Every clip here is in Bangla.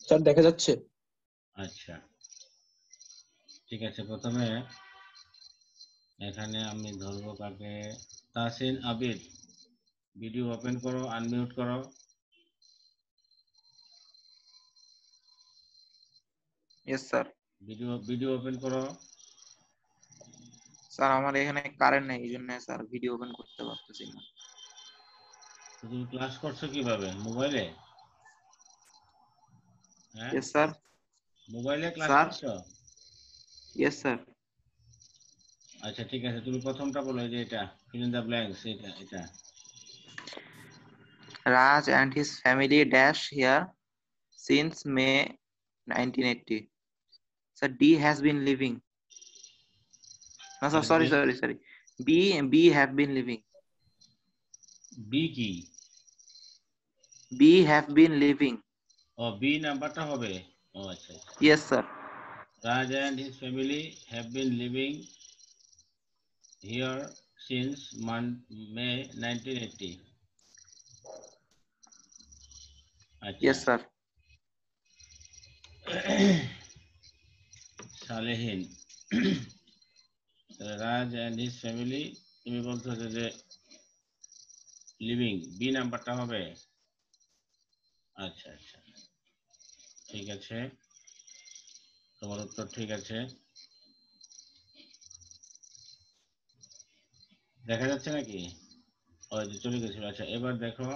স্যার দেখা যাচ্ছে? আচ্ছা ঠিক আছে, প্রথমে এখানে আমি ধরবো কাকে, তাসিন আবিদ, ভিডিও ওপেন করো, আনমিউট করো। Yes sir. ভিডিও ওপেন করো। স্যার আমার এখানে কারেন্ট নেই, এই জন্য স্যার ভিডিও ওপেন করতে পারতেছি না। তুমি ক্লাস করছো কিভাবে, মোবাইলে? হ্যাঁ, ইয়েস স্যার। মোবাইলে ক্লাস স্যার। করছো? Yes sir. আচ্ছা ঠিক আছে, তুমি প্রথমটা বলো, যে এটা ফিল ইন দ্য ব্ল্যাঙ্কস, এটা Raj and his family dash here since May 1980. Sir, D has been living. No, sir, sorry. B have been living. B কি? B have been living. ও, বি নাম্বারটা হবে। ও আচ্ছা। Yes, sir. Raj and his family have been living here since May 1980. আচ্ছা। Yes, sir. Salehin, Raj and his family, তুমি বলছো যে লিভিং, বি নাম্বারটা হবে। আচ্ছা আচ্ছা ঠিক আছে, তোমার উত্তর ঠিক আছে। দেখা যাচ্ছে নাকি? ওই যে চলে গেছিল। আচ্ছা এবার দেখো,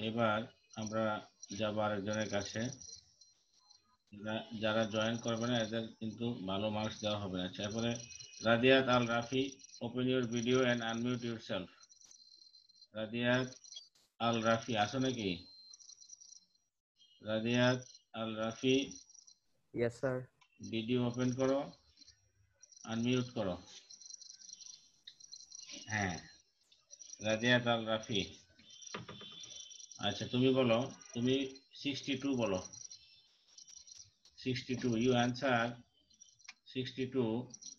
এবার আমরা যাবো আরেকজনের কাছে। যারা জয়েন করবে না এদের কিন্তু ভালো মার্কস দেওয়া হবে না। আচ্ছা, এরপরে Radiyat Al Rafi, open your video and unmute yourself. Radiyat Al Rafi আছো নাকি? Radiyat Al Rafi, yes sir. Video open করো, আনমিউট করো। হ্যাঁ, রাদিয়াত আল রাফি। আচ্ছা তুমি বলো, তুমি 62 বলো। 62, you answer 62.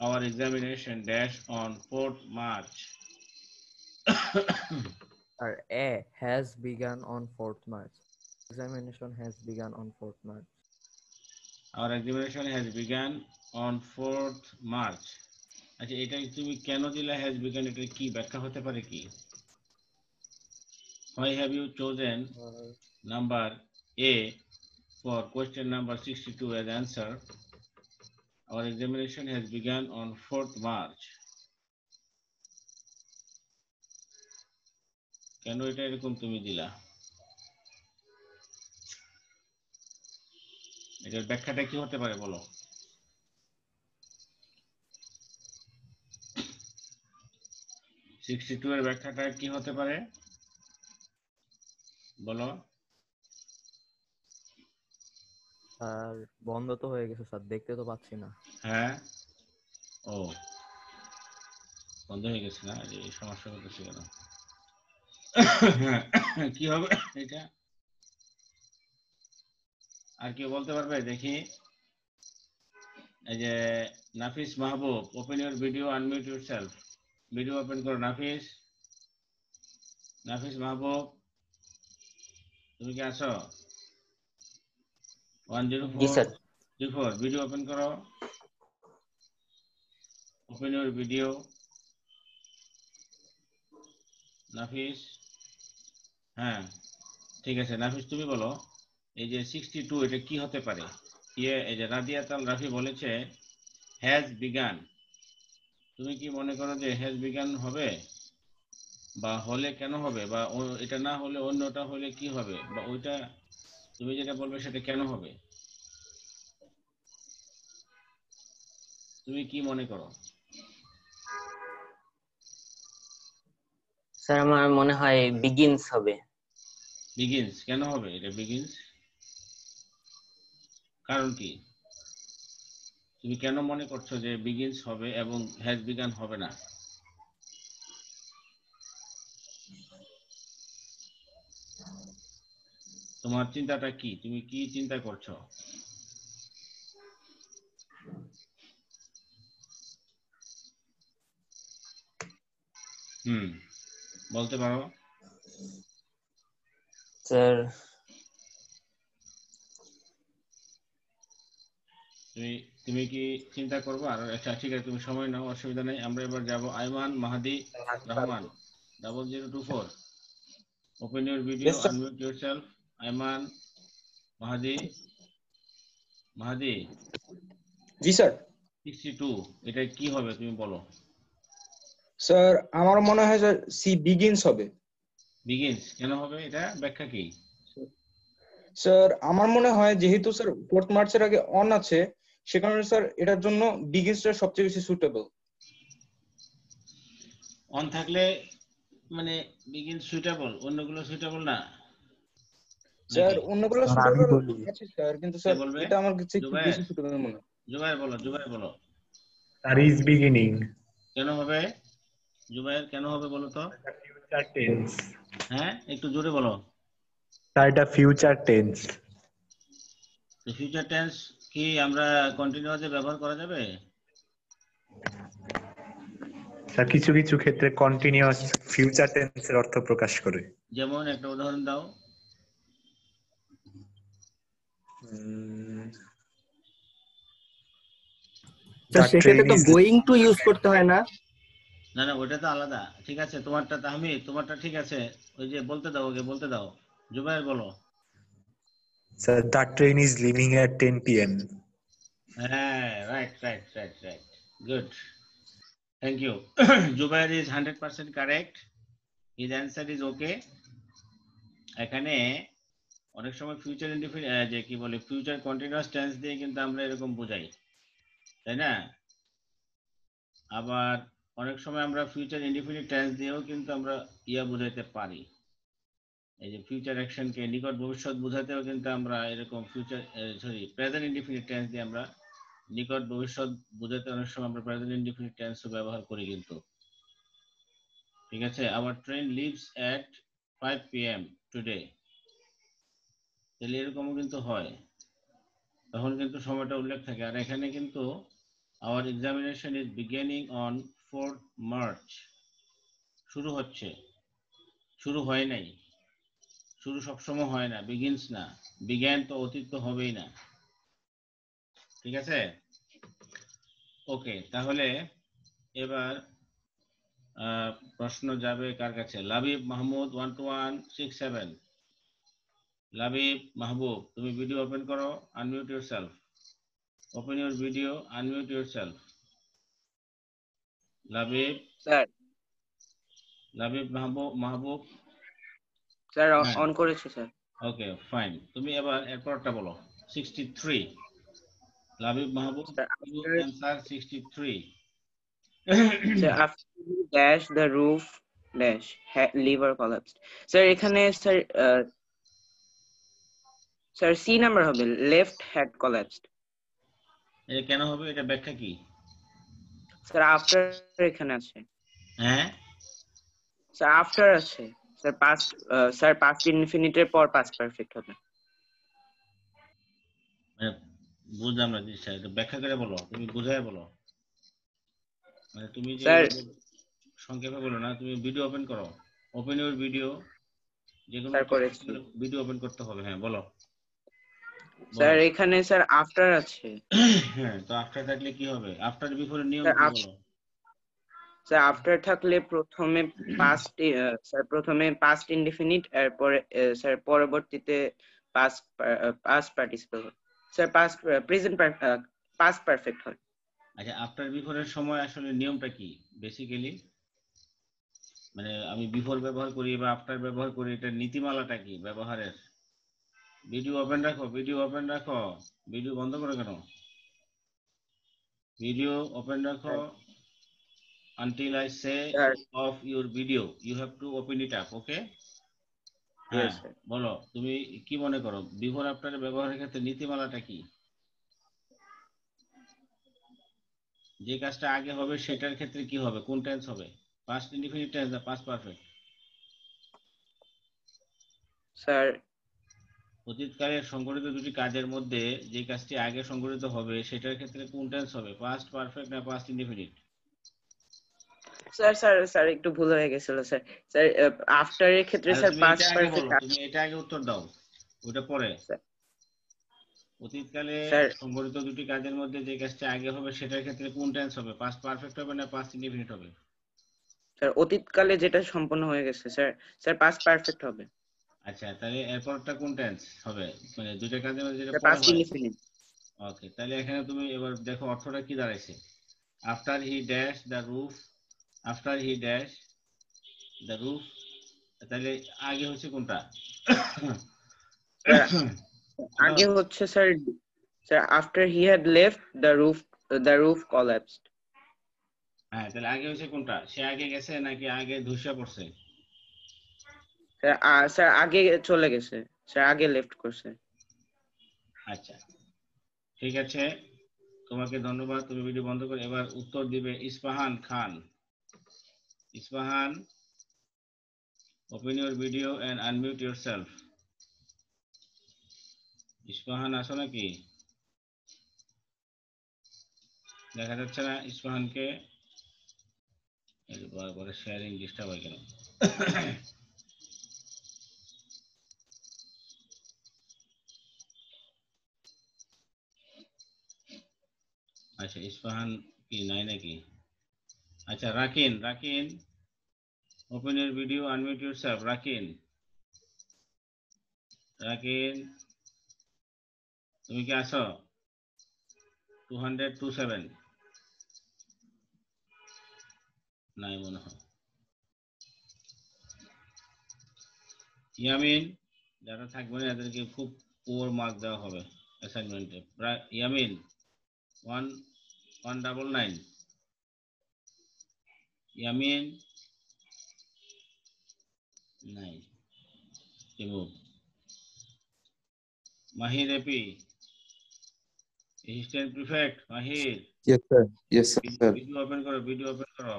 Our examination dash on 4th March. Sir, A has begun on 4th March. Examination has begun on 4th March. Our examination has begun on 4th March. আচ্ছা এটা তুমি কেন দিলা has begun, এটা কি ব্যাখ্যা হতে পারে কি? Why have you chosen number A for question number 62 as answer? Our examination has begun on 4th March. কেন এটা এরকম তুমি দিলা? এটার ব্যাখ্যাটা কি হতে পারে বলো? এর ব্যাখ্যাটা কি হতে পারে বলো? স্যার বন্ধ তো হয়ে গেছে স্যার, দেখতে তো পাচ্ছি না। হ্যাঁ, ও বন্ধ হয়ে গেছে না, এই সমস্যা হতেছে কেন? কি হবে এটা? আর কেউ বলতে পারবে দেখি? এই যে Nafis Mahbub, open your video, unmute yourself. Video open করো নাফিস। নাফিস মাহবুব, তুমি কি আছো? 10434, ভিডিও ওপেন করো, ওপেন ইউর ভিডিও। নাফিস, হ্যাঁ ঠিক আছে। নাফিস তুমি বলো, এই যে 62 এটা কি হতে পারে? এই যে রাদিয়াত আল রাফি বলেছে হ্যাজ বিগান, তুমি কি মনে করো যে হ্যাজ বিগান হবে, বা হলে কেন হবে, বা এটা না হলে অন্যটা হলে কি হবে, বা ওইটা তুমি যেটা বলবে সেটা কেন হবে? তুমি কি মনে করো? স্যার আমার মনে হয় বিগিনস হবে। বিগিনস কেন হবে এটা বিগিনস? কারণ কি? তুমি কেন মনে করছো যে বিগিনস হবে এবং হ্যাজ বিগান হবে না? তোমার চিন্তাটা কি, তুমি কি চিন্তা করছো? বলতে পারো? স্যার তুমি তুমি কি চিন্তা করবে? আর আচ্ছা ঠিক আছে, তুমি সময় নাও, অসুবিধা নেই। আমরা এবার যাব Aiman Mahadi Rahman 0024। Open your video, Yes, sir. Unmute yourself. Aiman Mahadi জি স্যার। 62, এটা কি হবে তুমি বলো। স্যার আমার মনে হয় স্যার সি বিগিনস হবে। বিগিনস কেন হবে, এটা ব্যাখ্যা কি? স্যার আমার মনে হয় যেহেতু স্যার 4th মার্চের আগে অন আছে, সে কারণে স্যার এটার জন্য বিগিনসটা সবচেয়ে বেশি সুটেবল। অন থাকলে মানে বিগিন সুইটেবল, অন্যগুলো সুইটেবল না স্যার নাকি? অন্যগুলো স্যার, আমি সুটেবল বলি। আছে স্যার, কিন্তু কে স্যার বলবে? এটা আমার কাছে একটু জুবায়ের, বেশি সুটেবল মনে হয়। জুবায়ের বলো। Sir is beginning. কেন হবে জুবায়ের, কেন হবে বলো তো? Future tense. হ্যাঁ, একটু জোরে বলো। স্যার এটা ফিউচার টেন্স। ফিউচার টেন্স কি আমরা কন্টিনিউয়াসে ব্যবহার করা যাবে? স্যার কিছু কিছু ক্ষেত্রে কন্টিনিউয়াস ফিউচার টেন্সের অর্থ প্রকাশ করে। যেমন একটা উদাহরণ দাও। The সেক্ষেত্রে train তো is গোয়িং টু ইউজ করতে হয় না? না ওটা তো আলাদা। ঠিক আছে, তোমারটা তাহমিদ, তোমারটা ঠিক আছে। ওই যে বলতে দাও, ওকে বলতে দাও। জুবায়ের বলো। Sir, the train is leaving at 10 p.m. হ্যাঁ, right. Good, thank you. Zubair is 100% correct. His answer is okay. এখানে অনেক সময় ফিউচার ইনডিফিনিট যে কি বলে ফিউচার কন্টিনিউয়াস টেন্স দিয়ে কিন্তু আমরা এরকম বোঝাই, তাই না? আবার অনেক সময় আমরা ফিউচার ইনডিফিনিট টেন্স দিয়েও কিন্তু আমরা বোঝাইতে পারি। এই যে ফিউচার অ্যাকশনকে নিকট ভবিষ্যৎ বোঝাতেও কিন্তু আমরা এরকম প্রেজেন্ট ইনডিফিনিট টেন্স দিয়ে আমরা নিকট ভবিষ্যৎ বোঝাতে অনেক সময় আমরা প্রেজেন্ট ইনডিফিনিট টেন্সও ব্যবহার করি কিন্তু। ঠিক আছে, our train leaves at 5 p.m. Today, তাহলে এরকমও কিন্তু হয়, তখন কিন্তু সময়টা উল্লেখ থাকে। আর এখানে কিন্তু our examination is beginning on 4th March, শুরু হচ্ছে, শুরু হয় নাই। শুরু সবসময় হয় না, বিগিনস না। বিজ্ঞান তো অতীত তো হবেই না। ঠিক আছে, ওকে। তাহলে এবার প্রশ্ন যাবে কার কাছে? লাবিব মাহমুদ 12167। লাবিব মাহবুব, তুমি ভিডিও ওপেন করো, unmute yourself. Open your video, unmute yourself. Labib sir Mahbub sir হ্যাঁ, অন করেছে স্যার। Okay fine. তুমি এবার এরপরটা বলো। 63, Labib Mahbub, you answer 63। Sir, after dash the roof dash lever collapsed. Sir এখানে স্যার সি নাম্বার হবে, লেফট হ্যাড collapsed. এটা কেন হবে, এটা ব্যাখ্যা কি? স্যার আফটার এখানে আছে। হ্যাঁ, স্যার আফটার আছে। স্যার পাস্ট ইনফিনিটের পর পাস্ট পারফেক্ট হবে। মানে বুঝলাম না জিনিসটা, এটা ব্যাখ্যা করে বলো, তুমি বুঝায় বলো। মানে তুমি যে স্যার সংক্ষেপে বলো না, তুমি ভিডিও ওপেন করো। ওপেন ইউর ভিডিও, যে কোনো স্যার করেছি। ভিডিও ওপেন করতে হবে। হ্যাঁ বলো। স্যার এখানে স্যার আফটার আছে। হ্যাঁ, তো আফটার থাকলে কি হবে? আফটার বিফোরের নিয়ম স্যার কি বলো? স্যার আফটার থাকলে প্রথমে পাস্ট ইনডিফিনিট, এরপরে স্যার পরবর্তীতে পাস্ট পার্টিসিপল হয়। স্যার পাস্ট পারফেক্ট হয়। আচ্ছা, আফটার বিফোরের সময় আসলে নিয়মটা কি বেসিক্যালি? মানে আমি বিফোর ব্যবহার করি বা আফটার ব্যবহার করি, এটা নীতিমালাটা কি ব্যবহারের? ভিডিও ওপেন রাখো, ভিডিও বন্ধ করো কেন? ভিডিও ওপেন রাখো। Until I say off your video, you have to open it up, okay? হ্যাঁ বলো, তুমি কি মনে করো বিফোর আফটার ব্যবহারের ক্ষেত্রে নীতিমালাটা কি? যে কাজটা আগে হবে সেটার ক্ষেত্রে কি হবে, কোন টেন্স হবে? পাস্ট ইনডিফিনিট টেন্স না পাস্ট পারফেক্ট? স্যার অতীতকালের সংঘটিত দুটি কাজের মধ্যে যে কাজটি আগে সংঘটিত হবে সেটার ক্ষেত্রে কোন টেন্স হবে, পাস্ট পারফেক্ট না পাস্ট ইনডিফিনিট? স্যার একটু ভুল হয়ে গেছিল স্যার। স্যার আফটার এর ক্ষেত্রে স্যার পাস্ট পারফেক্ট। তুমি এটা আগে উত্তর দাও, ওটা পরে। অতীতকালে স্যার সংঘটিত দুটি কাজের মধ্যে যে কাজটা আগে হবে সেটার ক্ষেত্রে কোন টেন্স হবে? পাস্ট পারফেক্ট হবে না পাস্ট ইনডেফিনিট হবে? স্যার অতীতকালে যেটা সম্পন্ন হয়ে গেছে স্যার, স্যার পাস্ট পারফেক্ট হবে। আচ্ছা, তাহলে এরপরটা কোন টেন্স হবে? মানে দুইটা কাজের মধ্যে যেটা স্যার পরে পাস্ট হয়। ইনডিফিনিট। ওকে, তাহলে এখানে তুমি এবার দেখো অর্থটা কি দাঁড়াইছে। After he dash the roof, after he dash the roof, তাহলে আগে হচ্ছে কোনটা? আগে হচ্ছে sir, sir after he had left the roof collapsed. হ্যাঁ, তাহলে আগে হচ্ছে কোনটা? সে আগে গেছে নাকি আগে ধসে পড়ছে? স্যার আগে চলে গেছে, স্যার আগে লেফট করছে। আচ্ছা, ঠিক আছে, তোমাকে ধন্যবাদ। তুমি ভিডিও বন্ধ করে এবার উত্তর দিবে Ispahan Khan. Ispahan, open your video and unmute yourself. Ispahan আসো নাকি? দেখা যাচ্ছে না ইস্পাহানকে। বারবার শেয়ারিং ডিস্টার্ব হয় কেন? আচ্ছা, ইস্পাহান কি নাই নাকি? আচ্ছা, Rakin, Rakin, open your video, unmute yourself. Rakin, Rakin, তুমি কি আসো? 227 নাই মনে হয়। ইয়ামিন, যারা থাকবে না এদেরকে খুব পুয়ার মার্ক দেওয়া হবে অ্যাসাইনমেন্টে। ইয়ামিন 199, ইয়ামিন নাই, রিমুভ। মাহির এপি, অ্যাসিস্ট্যান্ট প্রিফেক্ট মাহির, Yes, sir. Yes, sir. Video open করো, ভিডিও ওপেন করো,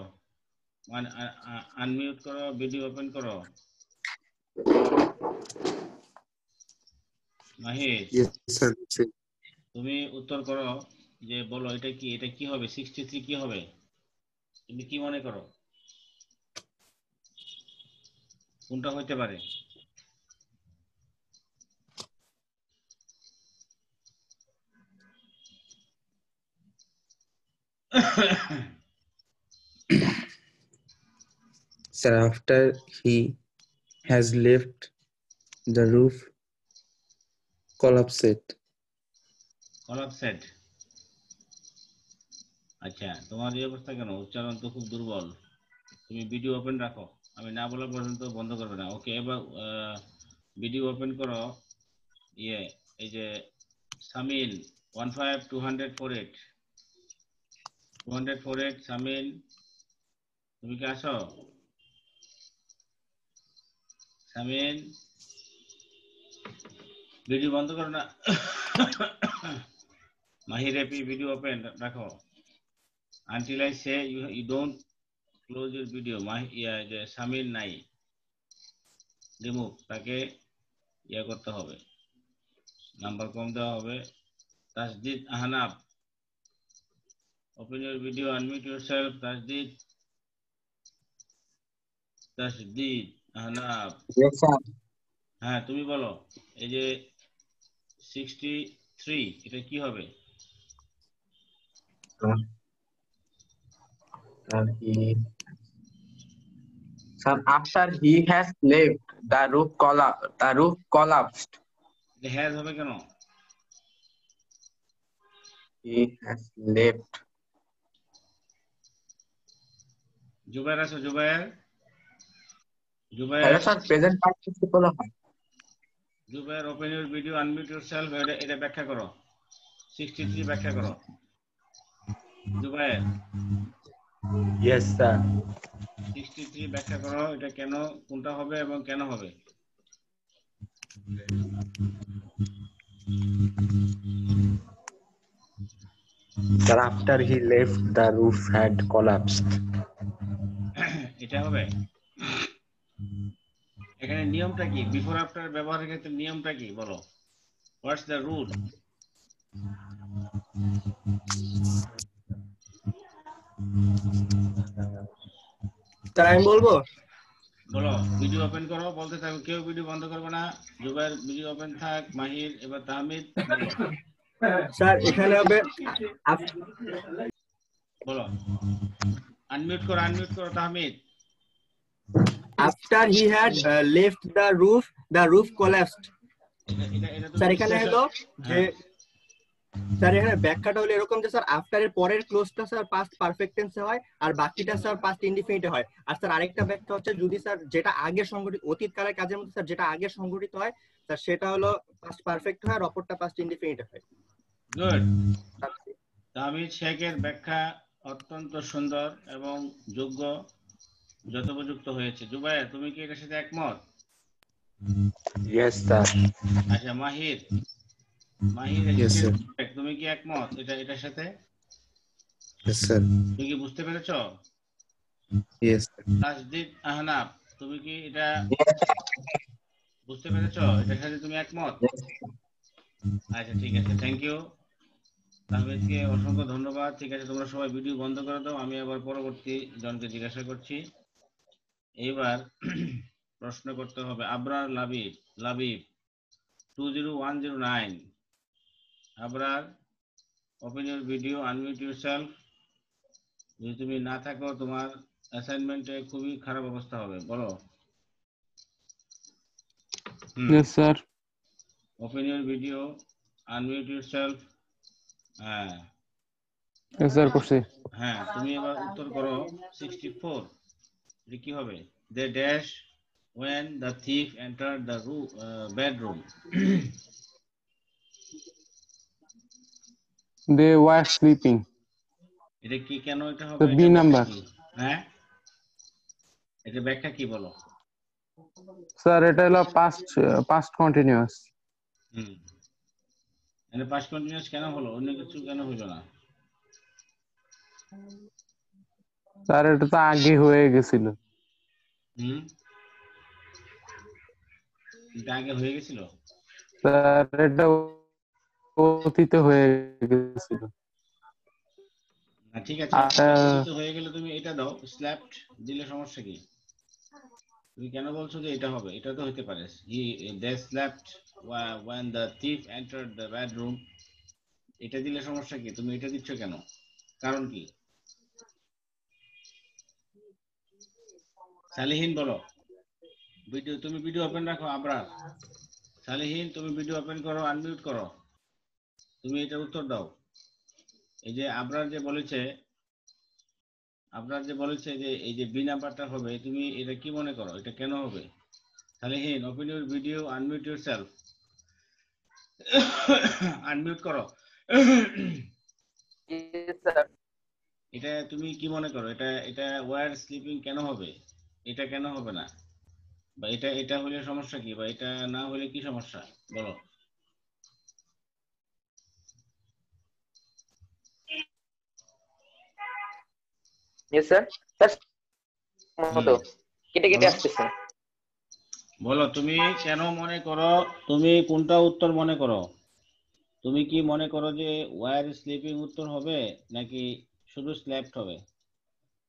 আনমিউট করো, ভিডিও ওপেন করো। মাহির, Yes, sir. তুমি উত্তর করো, যে বলো এটা কি, এটা কি হবে? 63 কি হবে? তুমি কি মনে করো কোনটা হইতে পারে? Sir, after he has left, the roof collapsed. কলাপসেড। আচ্ছা, তোমার এই অবস্থা কেন? উচ্চারণ তো খুব দুর্বল। তুমি ভিডিও ওপেন রাখো, আমি না বলা পর্যন্ত বন্ধ করবে না। ওকে, এবার ভিডিও ওপেন করো। ইয়ে, এই যে সামিন 15248 248, সামিন তুমি কি আসো? সামিন, ভিডিও বন্ধ করো না। মাহির এপি, ভিডিও ওপেন রাখো। Until I say you don't close your video. যে সামির নাই, রিমুভ, তাকে ইয়া করতে হবে, নাম্বার কম দেওয়া হবে। Tasdid Ahnab, open your video, unmute yourself. Tasdid, Tasdid Ahnab. Yes, sir. হ্যাঁ, তুমি বলো, এই যে 63 এটা কি হবে? Sir, after he has left, the roof collapsed. এটা হ্যাজ হবে কেন? He has left. জুবাইর আছো? Jubair, Jubair, Hello, sir. Present participle হয়। Zubair, open your video, unmute yourself. এটা ব্যাখ্যা করো, 63 ব্যাখ্যা করো। Jubair, Yes, sir. 63 ব্যাখ্যা করো, এটা কেন, কোনটা হবে এবং কেন হবে? Sir, after he left, the roof had collapsed. এটা হবে। এখানে নিয়মটা কি? বিফোর আফটার ব্যবহারের ক্ষেত্রে নিয়মটা কি বলো? What's the rule? স্যার আমি বলবো? বলো, ভিডিও ওপেন করো, বলতে থাকো, কেউ ভিডিও বন্ধ করবে না। জুবাইর ভিডিও ওপেন থাক। মাহির, এবার তাহমিদ বলো। স্যার এখানে হবে বলো, আনমিউট করো Tahmid. after he had left the roof collapsed। এটা স্যার তুমি এখানে হলো যে হ্যাঁ স্যার এখানে ব্যাখ্যাটা হলো এরকম যে স্যার আফটার এর পরের ক্লোজটা স্যার পাস্ট পারফেক্ট টেন্সে হয় আর বাকিটা স্যার পাস্ট ইনডিফিনিটে হয়। আর স্যার আরেকটা ব্যাখ্যা হচ্ছে যদি স্যার যেটা আগে সংঘটিত অতীতকালের কাজের মধ্যে স্যার যেটা আগে সংঘটিত হয় স্যার সেটা হলো পাস্ট পারফেক্ট হয় আর অপরটা পাস্ট ইনডিফিনিটে হয়। গুড। তাহমিদ শেখের ব্যাখ্যা অত্যন্ত সুন্দর এবং যোগ্য, যথোপযুক্ত হয়েছে। জুবায়ের, তুমি কি এটার সাথে একমত? Yes, sir. আচ্ছা মাহির, Yes, sir. তুমি কি একমত এটার সাথে? Yes, sir. তুমি কি বুঝতে পেরেছো? Yes, sir. তাসদিদ আহনাব, তুমি কি এটা বুঝতে পেরেছো? এটার সাথে তুমি একমত? আচ্ছা ঠিক আছে, থ্যাংক ইউ। তাহমিদকে অসংখ্য ধন্যবাদ। ঠিক আছে, তোমরা সবাই ভিডিও বন্ধ করে দাও, আমি আবার পরবর্তী জনকে জিজ্ঞাসা করছি। এইবার প্রশ্ন করতে হবে Abrar Labib 20109। Abrar, open your video, unmute yourself. যদি তুমি না থাকো তোমার অ্যাসাইনমেন্টে খুবই খারাপ অবস্থা হবে। বলো। Yes, sir. Open your video, unmute yourself. হ্যাঁ Yes, sir, করছি। হ্যাঁ, তুমি এবার উত্তর করো 64। এটা কি হবে? They dash when the thief entered the bedroom. They were sleeping. এটা কি, কেন এটা হবে? The B number. হ্যাঁ, এটা ব্যাখ্যা কি বলো? Sir, এটা হলো past continuous. মানে পাস্ট কন্টিনিউয়াস কেন হলো? অন্য কিছু কেন হলো না? স্যার এটা তো আগে হয়ে গেছিল। এটা আগে হয়ে গেছিল? স্যার এটা অতীতে হয়ে গেছিল। ঠিক আছে, অতীতে হয়ে গেলে তুমি এটা দাও, স্ল্যাপড দিলে সমস্যা কি? তুমি কেন বলছো যে এটা হবে? এটা তো হতে পারে they slept when the thief entered the bedroom। এটা দিলে সমস্যা কি? তুমি এটা দিচ্ছ কেন? কারণ কি? সালিহিন বলো। তুমি ভিডিও ওপেন রাখো। আবরার, সালিহিন তুমি ভিডিও ওপেন করো, আনমিউট করো, তুমি এটার উত্তর দাও। এই যে আবরার যে বলেছে যে এই যে বি নাম্বারটা হবে, তুমি এটা কি মনে করো? এটা কেন হবে? Salihin, open your video, unmute yourself. Unmute করো। এটা তুমি কি মনে করো? এটা ওয়ার স্লিপিং কেন হবে? এটা কেন হবে না? বা এটা হলে সমস্যা কি? বা এটা না হলে কি সমস্যা? বলো। Yes, sir. That's কেটে কেটে আসতেছে। বলো তুমি কেন মনে করো, তুমি কোনটা উত্তর মনে করো? তুমি কি মনে করো যে ওয়ার স্লিপিং উত্তর হবে নাকি শুধু স্ল্যাপড হবে?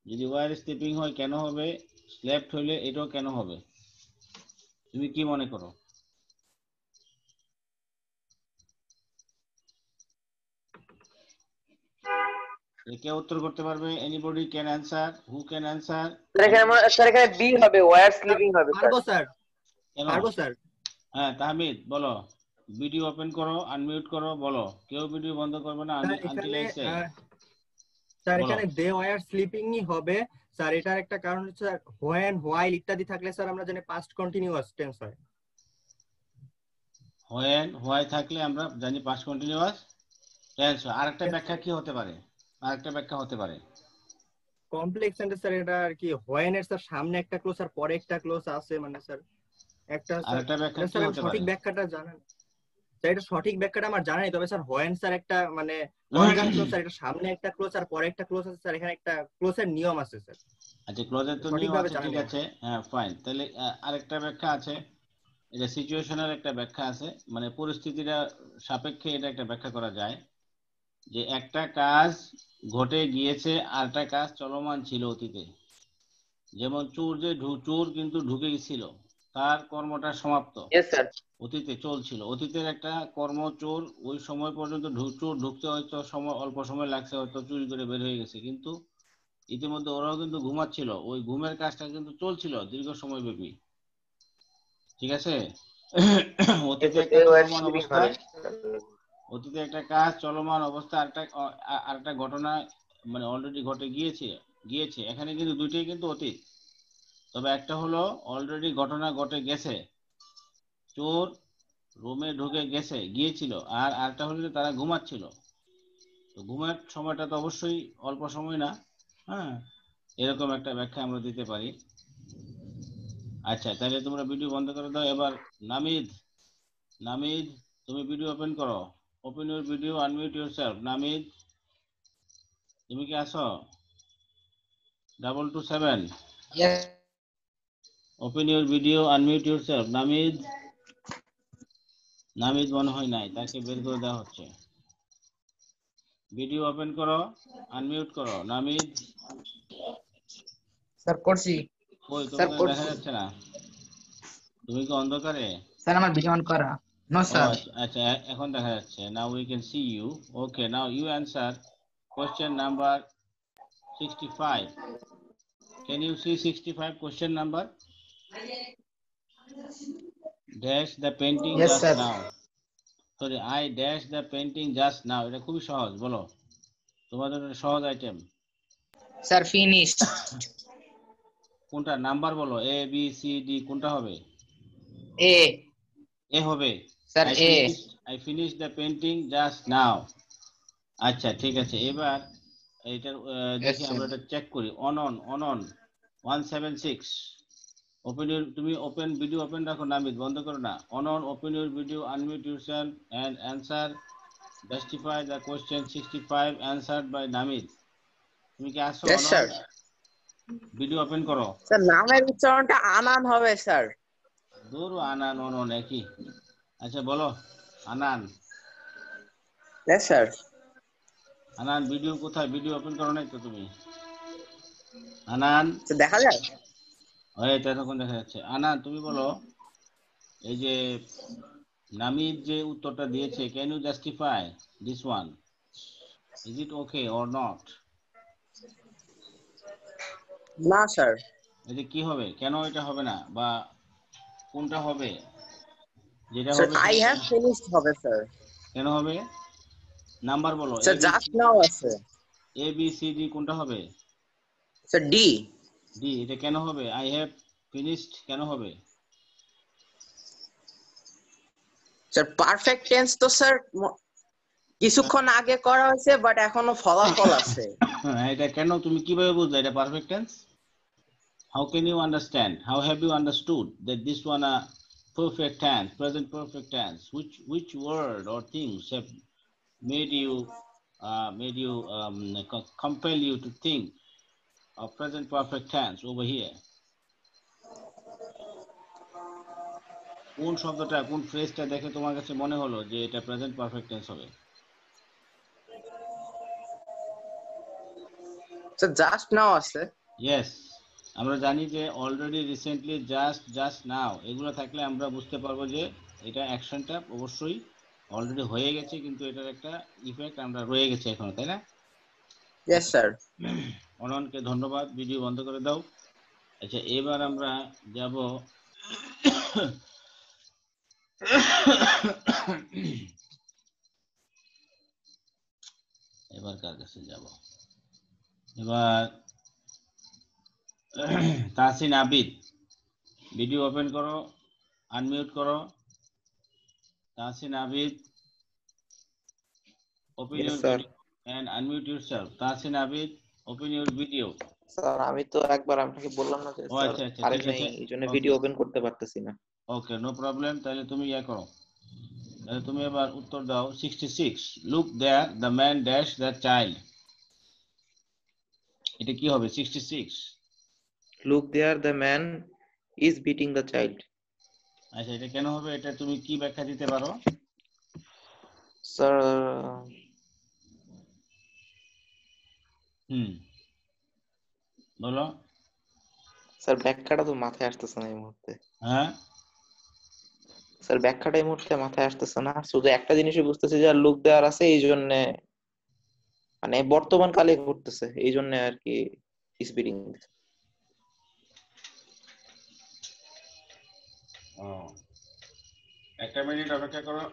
যদি ওয়ার স্লিপিং হয় কেন হবে? স্ল্যাপড হইলে এটাও কেন হবে? তুমি কি মনে করো? কে উত্তর করতে পারবে? Anybody can answer? Who can answer? Sir এখানে বি হবে, ওয়্যার স্লিপিং হবে স্যার। পারবো স্যার, পারবো স্যার। হ্যাঁ তাহমিদ বলো, ভিডিও ওপেন করো, আনমিউট করো, বলো। কেউ ভিডিও বন্ধ করবে না আনটিল আই সে। স্যার এখানে দে ওয়্যার স্লিপিংই হবে স্যার। এটার একটা কারণ হচ্ছে হোয়েন, হোয়াইল ইত্যাদি থাকলে স্যার আমরা জানি পাস্ট কন্টিনিউয়াস টেন্স হয়। হোয়েন, হোয়াই থাকলে আমরা জানি পাস্ট কন্টিনিউয়াস টেন্স হয়। আরেকটা ব্যাখ্যা কি হতে পারে? আরেকটা ব্যাখ্যা হতে পারে কমপ্লেক্স সেন্টেন্স স্যার। এটা আর কি হোয়েন এর স্যার সামনে একটা ক্লোজ আর পরে একটা ক্লোজ আছে, মানে স্যার একটা আরেকটা ব্যাখ্যা কি হতে পারে? সঠিক ব্যাখ্যাটা জানেন স্যার? এটা সঠিক ব্যাখ্যাটা আমার জানা নেই, তবে স্যার হোয়েন স্যার একটা মানে কনজাংশন স্যার, এটা সামনে একটা ক্লোজ আর পরে একটা ক্লোজ আছে স্যার। এখানে একটা ক্লোজের নিয়ম আছে স্যার। আচ্ছা ক্লোজের তো নিয়ম আছে, ঠিক আছে, হ্যাঁ ফাইন। তাহলে আরেকটা ব্যাখ্যা আছে, এটা সিচুয়েশনের একটা ব্যাখ্যা আছে, মানে পরিস্থিতিটা সাপেক্ষে এটা একটা ব্যাখ্যা করা যায় যে একটা কাজ ঘটে গিয়েছে আর একটা কাজ চলমান ছিল অতীতে। যেমন চোর কিন্তু ঢুকে গেছিল, তার কর্মটা সমাপ্ত। Yes, sir. অতীতে চলছিল, অতীতের একটা কর্ম চোর ওই সময় পর্যন্ত চোর ঢুকতে হয়তো সময় অল্প সময় লাগছে, হয়তো চুরি করে বের হয়ে গেছে, কিন্তু ইতিমধ্যে ওরাও কিন্তু ঘুমাচ্ছিল, ওই ঘুমের কাজটা কিন্তু চলছিল দীর্ঘ সময় ব্যাপী। ঠিক আছে? অতীতে একটা চলমান অবস্থায়, অতীতে একটা কাজ চলমান অবস্থা, আরেকটা ঘটনা মানে অলরেডি ঘটে গিয়েছে। এখানে কিন্তু দুইটাই কিন্তু অতীত, তবে একটা হলো অলরেডি ঘটনা ঘটে গেছে, চোর রুমে ঢুকে গিয়েছিল, আর আরেকটা হলো যে তারা ঘুমাচ্ছিল। তো ঘুমের সময়টা তো অবশ্যই অল্প সময় না। হ্যাঁ, এরকম একটা ব্যাখ্যা আমরা দিতে পারি। আচ্ছা, তাহলে তোমরা ভিডিও বন্ধ করে দাও। এবার নামিদ, নামিদ তুমি ভিডিও ওপেন করো। Open your video, unmute yourself. Namid, তুমি কি আছো? 227 open your video, unmute yourself. Namid, Namid মনে হয় নাই, তাকে বের করে দেওয়া হচ্ছে। ভিডিও ওপেন করো, আনমিউট করো। নামিদ, স্যার করছি। কই স্যার তোমাকে দেখা করছি। যাচ্ছে না, তুমি কি অন্ধকারে? স্যার আমার ভিডিও অন করা। নো ও স্যার। আচ্ছা, এখন দেখা যাচ্ছে। Now we can see you. Okay, now you answer question number 65. Can you see 65 question number? Dash the painting yes just sir. now. Sorry, I dash the painting just now. এটা খুবই সহজ, বলো তোমাদের সহজ আইটেম। Sir finished. কোনটা নাম্বার বলো, এ বি সি ডি কোনটা হবে? এ। এ হবে। Sir A. I finished the painting just now. আচ্ছা ঠিক আছে, এবার এটা দেখি আমরা এটা চেক করি। অন 176 ওপেন ইউর, তুমি ওপেন ভিডিও ওপেন রাখো নামিদ, বন্ধ করো না। On open your video, unmute yourself and answer justify the question 65 answered by Namid. তুমি কি আসো? Yes sir. ভিডিও ওপেন করো। স্যার নামের উচ্চারণটা আনান হবে স্যার। দূর, আনান অনন একই। আচ্ছা বলো Anan. Yes sir. Anan video কোথায়? ভিডিও ওপেন করো নাই তো তুমি? আনান দেখা যায়? এই তো এখন দেখা যাচ্ছে। আনান তুমি বলো, এই যে নামিদ যে উত্তরটা দিয়েছে, can you justify this one? Is it okay or not? না স্যার। এটা কি হবে, কেন এটা হবে না, বা কোনটা হবে? যেটা স্যার হবে আই হ্যাভ ফিনিশড হবে স্যার। কেন হবে? নাম্বার বলো। স্যার জাস্ট নাও আছে। এ বি সি ডি কোনটা হবে? Sir D. ডি, এটা কেন হবে? আই হ্যাভ ফিনিশড কেন হবে? স্যার পারফেক্ট টেন্স তো স্যার কিছুক্ষণ আগে করা হয়েছে, বাট এখনো ফলাফল আছে। এটা কেন, তুমি কিভাবে বুঝলে এটা perfect tense? How can you understand? How have you understood that this one a perfect tense, present perfect tense? Which word or things have made you compel you to think of present perfect tense over here? কোন শব্দটা, কোন ফ্রেজটা দেখে তোমার কাছে মনে হলো যে এটা প্রেজেন্ট পারফেক্ট টেন্স হবে? স্যার জাস্ট নাও আছে। ইয়েস, আমরা জানি যে অলরেডি, রিসেন্টলি, জাস্ট নাও এগুলো থাকলে আমরা বুঝতে পারবো যে এটা অ্যাকশনটা অবশ্যই অলরেডি হয়ে গেছে, কিন্তু এটার একটা ইফেক্ট আমরা রয়ে গেছে এখনো, তাই না? Yes sir. অননকে ধন্যবাদ, ভিডিও বন্ধ করে দাও। আচ্ছা এবার আমরা যাব এবার কার কাছে যাব? এবার তাহসিন আবিদ, ভিডিও ওপেন করো, আনমিউট করো। Tahsin Abid, open Yes, your sir. video and unmute yourself. Tahsin Abid, open your video. Sir আমি তো একবার আপনাকে বললাম না যে ও স্যার আচ্ছা আচ্ছা, কারেন্ট ঠিক নেই, আছে, এই জন্য ওকে ভিডিও ওপেন করতে পারতেছি না। ওকে, নো প্রবলেম। তাহলে তুমি ইয়া করো, তাহলে তুমি এবার উত্তর দাও। 66 look there the man dash the child, এটা কি হবে? 66 look there the man is beating the child. আচ্ছা এটা কেন হবে, এটা তুমি কি ব্যাখ্যা দিতে পারো? স্যার বলো। স্যার ব্যাখ্যাটা তো মাথায় আসতেছে না এই মুহূর্তে। হ্যাঁ স্যার ব্যাখ্যাটা এই মুহূর্তে মাথায় আসতেছে না, শুধু একটা জিনিসই বুঝতেছি যে লুক দেওয়ার আছে, এই জন্য মানে বর্তমান কালে ঘটতেছে, এই জন্য আর কি স্পিডিং। ও, একটা মিনিট অপেক্ষা করো,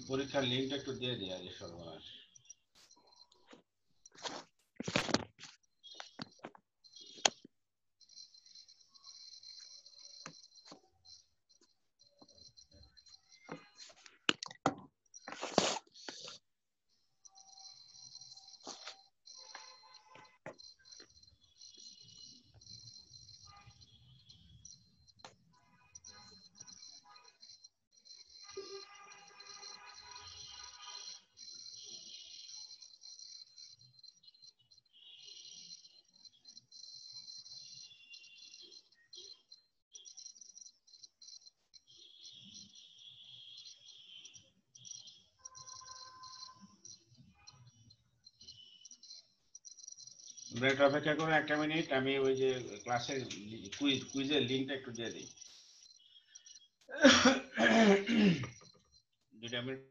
পরীক্ষার লিঙ্কটা একটু দিয়ে দিই আগে সর্বনাশ। ব্রেক অপেক্ষা করো একটা মিনিট, আমি ওই যে ক্লাসের কুইজের লিঙ্কটা একটু দিয়ে দিই। 2 মিনিট।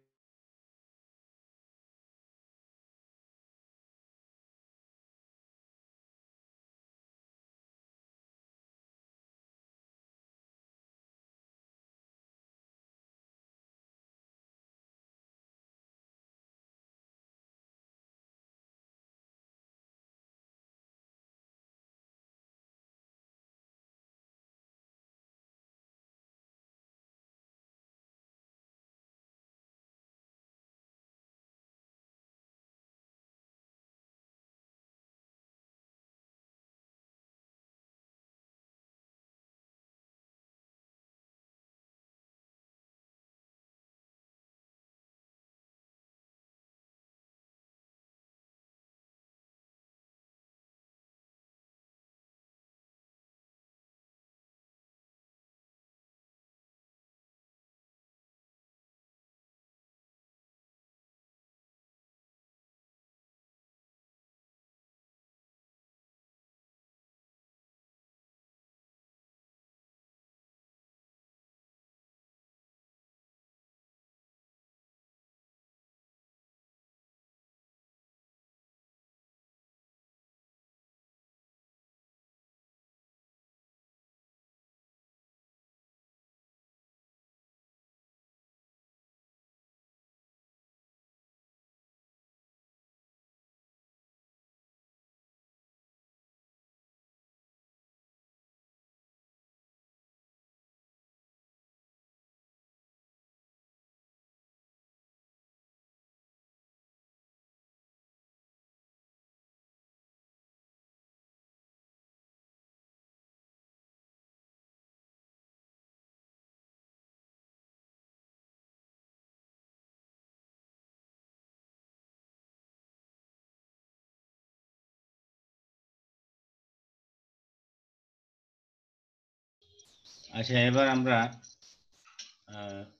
আচ্ছা, এবার আমরা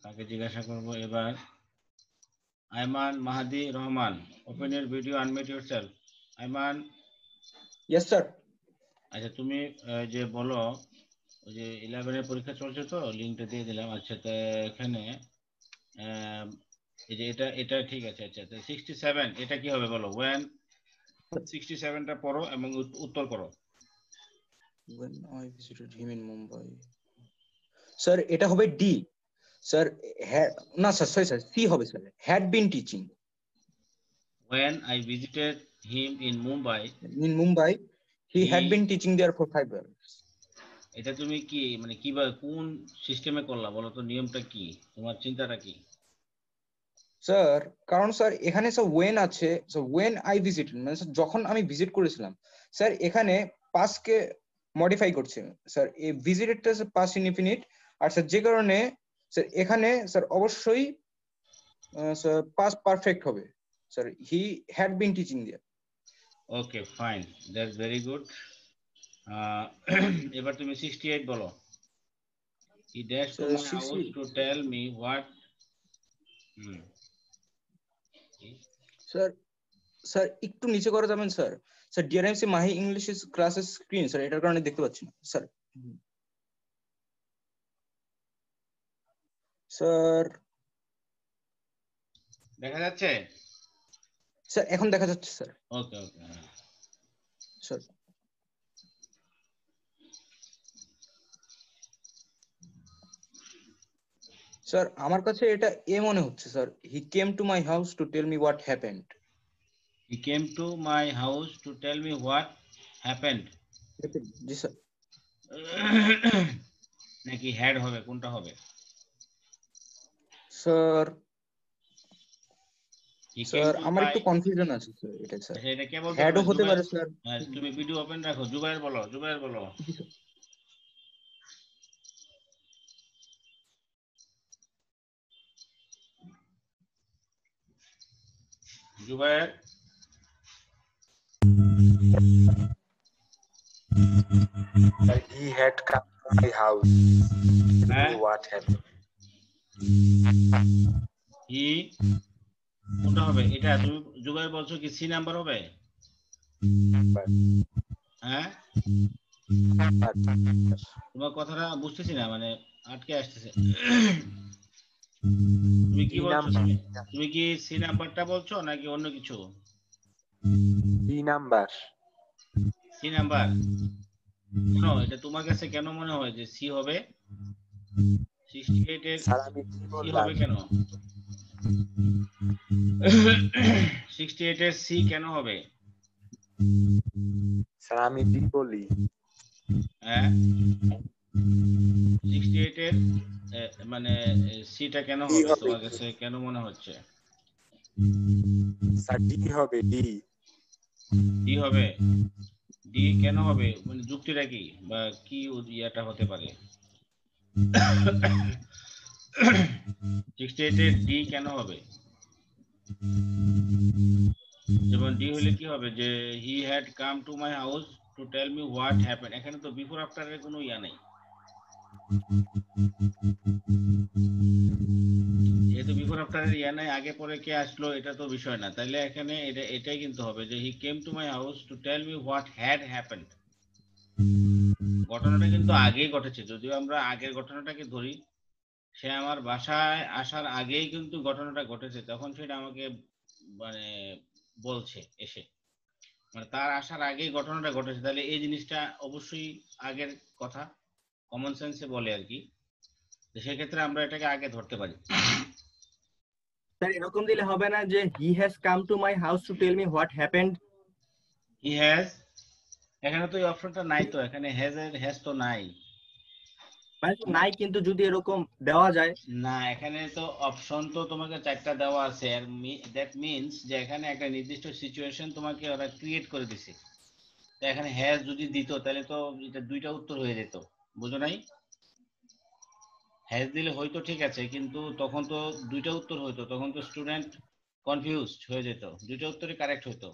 কাকে জিজ্ঞাসা করব এবার? Aiman Mahadi Rahman, open your video, unmute yourself. Aiman. Yes sir. আচ্ছা, তুমি যে বলো, ওই যে 11 এর পরীক্ষা চলছে তো, লিংকটা দিয়ে দিলাম। আচ্ছা, তো এখানে এই যে এটা ঠিক আছে। আচ্ছা, তো 67 এটা কি হবে বলো? when 67টা পড়ো এবং উত্তর করো। when I visited him in Mumbai, sir এটা হবে ডি স্যার। না স্যার, সরি স্যার, সি হবে sir, had been teaching when I visited him in Mumbai, he had been teaching there for 5 years. এটা তুমি কি মানে কিভাবে কোন সিস্টেমে করলা বলো তো? নিয়মটা কি, তোমার চিন্তাটা কি? স্যার কারণ স্যার এখানে স্যার ওয়েন আছে, স্যার ওয়েন আই ভিজিটেড মানে স্যার যখন আমি ভিজিট করেছিলাম। স্যার এখানে পাস্ট কে মডিফাই করছে স্যার, এই ভিজিটেডটা স্যার পাস্ট ইনডিফিনিট। আর স্যার যে কারণে স্যার এখানে স্যার অবশ্যই স্যার পাস্ট পারফেক্ট হবে sir, he had been teaching there. Okay, fine, that's very good. এবার তুমি 68 বলো। He dashed to my house to tell me what sir sir একটু নিচে করা যাবেন sir? Sir DRMC Mahi English ক্লাসের স্ক্রিন স্যার, এটার কারণে দেখতে পাচ্ছি না স্যার। স্যার দেখা যাচ্ছে? স্যার এখন দেখা যাচ্ছে sir. Okay okay. Sir sir আমার কাছে এটা এ মনে হচ্ছে sir, he came to my house to tell me what happened. He came to my house to tell me what happened. জি স্যার। নাকি হ্যাড হবে, কোনটা হবে? Sir he came sir to আমার মাই, একটু কনফিউশন আছে স্যার এটা স্যার। আচ্ছা এটা কে বলতে হ্যাডও হবে? হতে জুবাইর, পারে স্যার। তুমি ভিডিও ওপেন রাখো। জুবাইর বলো, জুবাইর বলো। Jubair He had come to my house. Tell me what happened. হি কোনটা হবে? এটা তুমি জুবাইর বলছো কি সি নাম্বার হবে? হ্যাঁ তোমার কথাটা বুঝতেছি না, মানে আটকে আসতেছে। তুমি কি বলছো? তুমি কি সি নাম্বারটা বলছো নাকি অন্য কিছু? C number. সি নাম্বার কেন? এটা তোমার কাছে কেন মনে হয় যে সি হবে? 68 এর সি হবে কেন? 68 এর সি কেন হবে? স্যার আমি কি বলি? হ্যাঁ 68 এর মানে সিটা কেন হবে তোমার কাছে কেন মনে হচ্ছে? স্যার ডি হবে, ডি। ডি হবে? ডি কেন হবে? মানে যুক্তিটা কি বা কি ইয়াটা হতে পারে? 68 এর ডি কেন হবে? যেমন ডি হলে কি হবে যে he had come to my house to tell me what happen. এখানে তো বিফোর আফটার এর কোনো ইয়া নাই, যেহেতু বিফোর আফটার এর ইয়া নাই, আগে পরে কে আসলো এটা তো বিষয় না। তাহলে এখানে এটাই কিন্তু হবে যে he came to my house to tell me what had happened. ঘটনাটা কিন্তু আগেই ঘটেছে, যদিও আমরা আগের ঘটনাটাকে ধরি। সে আমার বাসায় আসার আগেই কিন্তু ঘটনাটা ঘটেছে, তখন সেটা আমাকে মানে বলছে এসে, মানে তার আসার আগেই ঘটনাটা ঘটেছে। তাহলে এই জিনিসটা অবশ্যই আগের কথা, কমন সেন্সে বলে আর কি। তো সেক্ষেত্রে আমরা এটাকে আগে ধরতে পারি। স্যার এরকম দিলে হবে না যে he has come to my house to tell me what happened? He has, এখানে তো এই অপশনটা নাই, তো এখানে হ্যাজ এর হ্যাজ তো নাই। মানে তো নাই, কিন্তু যদি এরকম দেওয়া যায়। না এখানে তো অপশন তো তোমাকে 4টা দেওয়া আছে, আর দ্যাট মিন্স যে এখানে একটা নির্দিষ্ট সিচুয়েশন তোমাকে ওরা ক্রিয়েট করে দিছে। তো এখানে হ্যাজ যদি দিত তাহলে তো এটা 2টা উত্তর হয়ে যেত, বুঝো নাই? হ্যাজ দিলে হয়তো ঠিক আছে, কিন্তু তখন তো 2টা উত্তর হইতো, তখন তো স্টুডেন্ট কনফিউজড হয়ে যেত, 2টা উত্তরই কারেক্ট হইতো।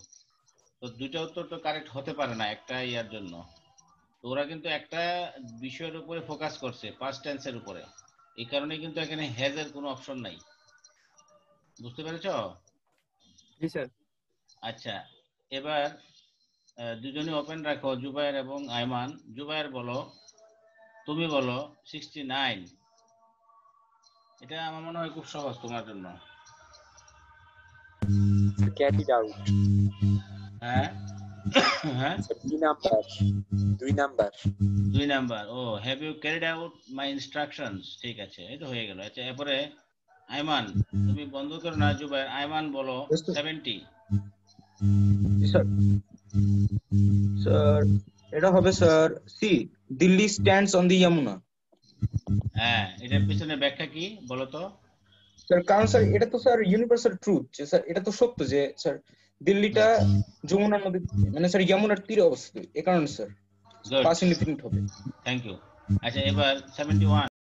তো 2টা উত্তর তো কারেক্ট হতে পারে না একটা ইয়ার জন্য। তো ওরা কিন্তু একটা বিষয়ের উপরে ফোকাস করছে, পাস্ট টেন্সের উপরে, এই কারণে কিন্তু এখানে হ্যাজ এর কোনো অপশন নাই। বুঝতে পেরেছো? জি স্যার। আচ্ছা এবার দুজনে ওপেন রাখো, জুবায়ের এবং আয়মান। জুবায়ের বলো, তুমি বলো 69। এটা আমার মনে হয় খুব সহজ তোমার জন্য। Get it out. হ্যাঁ হ্যাঁ 2 number, 2 number. 2 number. Oh have you carried out my instructions. ঠিক আছে, এই তো হয়ে গেল। আচ্ছা এরপরে আয়মান, তুমি বন্ধ করো না জুবায়ের। আয়মান বলো 70। স্যার স্যার এটা হবে sir C, Delhi stands on the Yamuna. হ্যাঁ এটার পিছনে ব্যাখ্যা কি বলো তো? স্যার কারণ স্যার এটা তো স্যার ইউনিভার্সাল ট্রুথ যে স্যার এটা তো সত্য যে স্যার দিল্লিটা যমুনা নদী মানে স্যার যমুনার তীরে অবস্থিত, এই কারণে স্যার পাস ইন্ডিপেন্ডেন্ট হবে। Thank you. আচ্ছা এবার 71।